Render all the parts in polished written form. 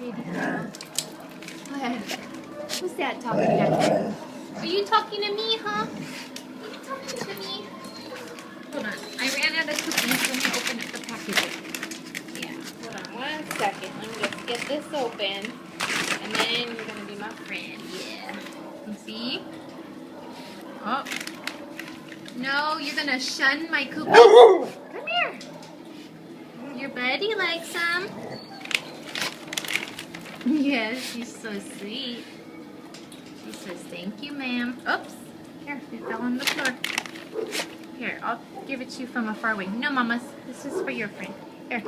Baby girl. What? Who's that talking back there? Are you talking to me, huh? Are you talking to me? Hold on. I ran out of cookies. Let me open up the package. Yeah. Hold on 1 second. Let me just get this open. And then you're going to be my friend. Yeah. You see? Oh. No, you're going to shun my cookies. Come here. Your buddy likes some. Yes, she's so sweet. She says, thank you, ma'am. Oops. Here, it fell on the floor. Here, I'll give it to you from a far away. No, mamas. This is for your friend. Here.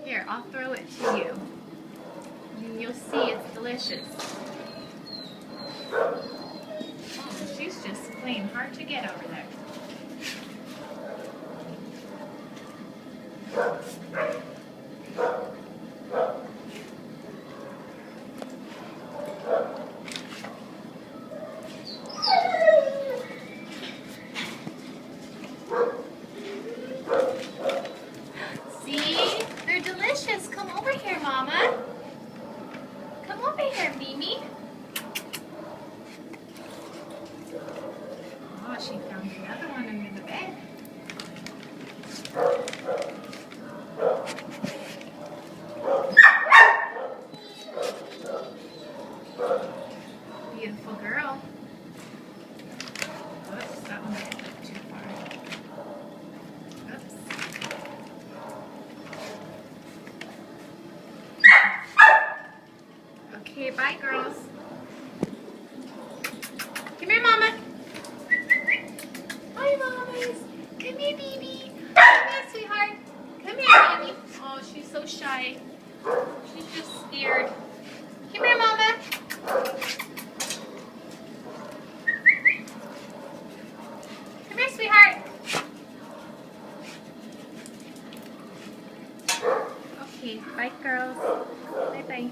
Here, I'll throw it to you. And you'll see it's delicious. Oh, she's just playing hard to get over there. See? They're delicious. Come over here, Mama. Come over here, Mimi. Oh, she found another one under the bed. Beautiful girl. Oops, that one might have too far. Oops. Okay, bye, girls. Come here, Mama. Hi, Mamas. Come here, baby. Come here, sweetheart. Come here, baby. Oh, she's so shy. She's just scared. Come here, Mama. Come here, sweetheart. Okay, bye, girls. Bye-bye.